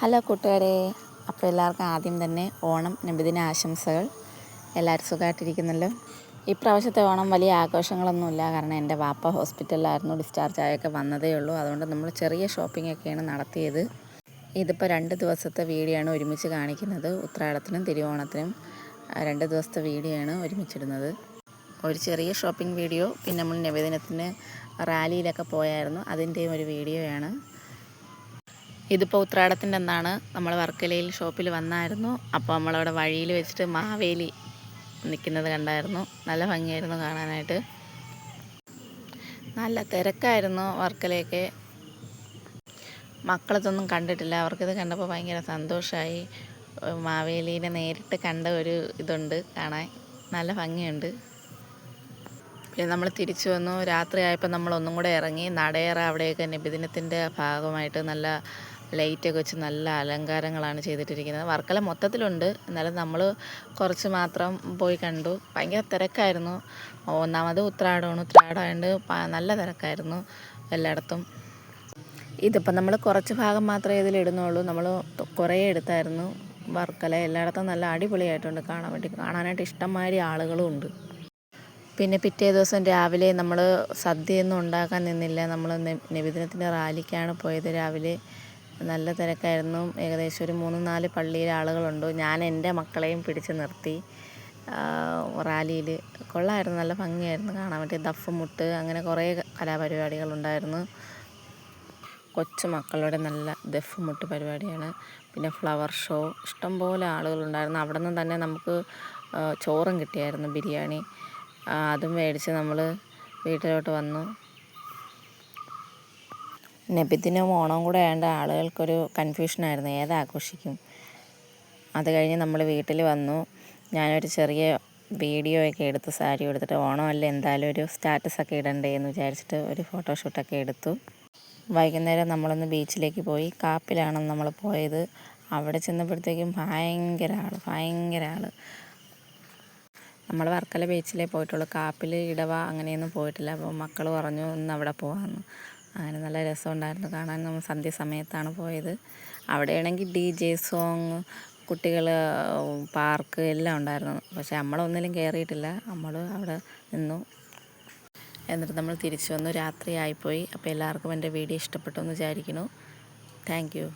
Hello കൂട്ടുകാരെ, അപ്പോൾ എല്ലാവർക്കും ആദ്യം തന്നെ ഓണം നബിദിന ആശംസകൾ. എല്ലാവരും സുഖമായിട്ടിരിക്കുന്നല്ലോ. ഇപ്രാവശ്യത്തെ ഓണം വലിയ ആഘോഷങ്ങളൊന്നുമില്ല, കാരണം എൻ്റെ വാപ്പ ഹോസ്പിറ്റലിലായിരുന്നു, ഡിസ്ചാർജ് ആയൊക്കെ വന്നതേ ഉള്ളൂ. അതുകൊണ്ട് നമ്മൾ ചെറിയ ഷോപ്പിംഗ് ഒക്കെയാണ് നടത്തിയത്. ഇതിപ്പോൾ 2 ദിവസത്തെ വീഡിയോ ആണ് ഒരുമിച്ച് കാണിക്കുന്നത്. ഉത്രാടത്തിനും തിരുവോണത്തിനും 2 ദിവസത്തെ വീഡിയോ ആണ് ഒരുമിച്ചിടുന്നത്. ഒരു ചെറിയ ഷോപ്പിംഗ് വീഡിയോ, പിന്നെ നമ്മൾ നബിദിനത്തിന് റാലിയിലൊക്കെ പോയായിരുന്നു, അതിൻ്റെയും ഒരു വീഡിയോയാണ്. ഇതിപ്പോൾ ഉത്രാടത്തിൻ്റെ അന്നാണ്. നമ്മൾ വർക്കലയിൽ ഷോപ്പിൽ വന്നായിരുന്നു. അപ്പോൾ നമ്മളവിടെ വഴിയിൽ വെച്ചിട്ട് മാവേലി നിൽക്കുന്നത് കണ്ടായിരുന്നു. നല്ല ഭംഗിയായിരുന്നു കാണാനായിട്ട്. നല്ല തിരക്കായിരുന്നു വർക്കലയൊക്കെ. മക്കളതൊന്നും കണ്ടിട്ടില്ല, അവർക്കിത് കണ്ടപ്പോൾ ഭയങ്കര സന്തോഷമായി. മാവേലീനെ നേരിട്ട് കണ്ട ഒരു ഇതുണ്ട് കാണാൻ, നല്ല ഭംഗിയുണ്ട്. പിന്നെ നമ്മൾ തിരിച്ചു വന്നു. രാത്രിയായപ്പോൾ നമ്മൾ ഒന്നും കൂടെ ഇറങ്ങി. നടയറ അവിടെയൊക്കെ നബിദിനത്തിൻ്റെ ഭാഗമായിട്ട് നല്ല ലൈറ്റൊക്കെ വെച്ച് നല്ല അലങ്കാരങ്ങളാണ് ചെയ്തിട്ടിരിക്കുന്നത്. വർക്കല മൊത്തത്തിലുണ്ട്, എന്നാലും നമ്മൾ കുറച്ച് മാത്രം പോയി കണ്ടു. ഭയങ്കര തിരക്കായിരുന്നു. ഒന്നാമത് ഉത്രാടമായതുകൊണ്ട് നല്ല തിരക്കായിരുന്നു എല്ലായിടത്തും. ഇതിപ്പം നമ്മൾ കുറച്ച് ഭാഗം മാത്രമേ ഇതിലിടുന്നുള്ളൂ. നമ്മൾ കുറേ എടുത്തായിരുന്നു. വർക്കല എല്ലായിടത്തും നല്ല അടിപൊളിയായിട്ടുണ്ട് കാണാനായിട്ട് ഇഷ്ടംമാതിരി ആളുകളും ഉണ്ട്. പിന്നെ പിറ്റേ ദിവസം രാവിലെ നമ്മൾ സദ്യയൊന്നും ഉണ്ടാക്കാൻ നിന്നില്ല. നമ്മൾ നബിദിനത്തിൻ്റെ റാലിക്കാണ് പോയത്. രാവിലെ നല്ല തിരക്കായിരുന്നു. ഏകദേശം ഒരു 3-4 പള്ളിയിലെ ആളുകളുണ്ട്. ഞാൻ എൻ്റെ മക്കളെയും പിടിച്ച് നിർത്തി റാലിയിൽ. കൊള്ളായിരുന്നു, നല്ല ഭംഗിയായിരുന്നു കാണാൻ വേണ്ടി. ദഫ്മുട്ട് അങ്ങനെ കുറേ കലാപരിപാടികളുണ്ടായിരുന്നു. കൊച്ചു മക്കളുടെ നല്ല ദഫ്മുട്ട് പരിപാടിയാണ്. പിന്നെ ഫ്ലവർ ഷോ, ഇഷ്ടംപോലെ ആളുകളുണ്ടായിരുന്നു. അവിടെ നിന്ന് തന്നെ നമുക്ക് ചോറും കിട്ടിയായിരുന്നു, ബിരിയാണി. അതും മേടിച്ച് നമ്മൾ വീട്ടിലോട്ട് വന്നു. നബിദിനവും ഓണവും കൂടെ ആയതുകൊണ്ട് ആളുകൾക്കൊരു കൺഫ്യൂഷനായിരുന്നു, ഏതാഘോഷിക്കും. അത് കഴിഞ്ഞ് നമ്മൾ വീട്ടിൽ വന്നു. ഞാനൊരു ചെറിയ വീഡിയോ ഒക്കെ എടുത്ത് സാരി എടുത്തിട്ട്, ഓണമല്ല എന്തായാലും ഒരു സ്റ്റാറ്റസൊക്കെ ഇടണ്ടേ എന്ന് വിചാരിച്ചിട്ട് ഒരു ഫോട്ടോഷൂട്ടൊക്കെ എടുത്തു. വൈകുന്നേരം നമ്മളൊന്ന് ബീച്ചിലേക്ക് പോയി. കാപ്പിലാണ് നമ്മൾ പോയത്. അവിടെ ചെന്നപ്പോഴത്തേക്കും ഭയങ്കര ആൾ. നമ്മൾ വർക്കല ബീച്ചിലേ പോയിട്ടുള്ളൂ, കാപ്പിൽ ഇടവ അങ്ങനെയൊന്നും പോയിട്ടില്ല. അപ്പോൾ മക്കൾ പറഞ്ഞു ഇന്ന് അവിടെ പോകാമെന്ന്. അങ്ങനെ നല്ല രസമുണ്ടായിരുന്നു കാണാൻ. നമ്മൾ സന്ധ്യ സമയത്താണ് പോയത്. അവിടെയാണെങ്കിൽ DJ സോങ്, കുട്ടികൾ പാർക്ക് എല്ലാം ഉണ്ടായിരുന്നു. പക്ഷേ നമ്മളൊന്നിലും കയറിയിട്ടില്ല, നമ്മൾ അവിടെ നിന്നു. എന്നിട്ട് നമ്മൾ തിരിച്ചു വന്നു. രാത്രിയായിപ്പോയി. അപ്പോൾ എല്ലാവർക്കും എൻ്റെ വീഡിയോ ഇഷ്ടപ്പെട്ടു എന്ന് വിചാരിക്കുന്നു. Thank you.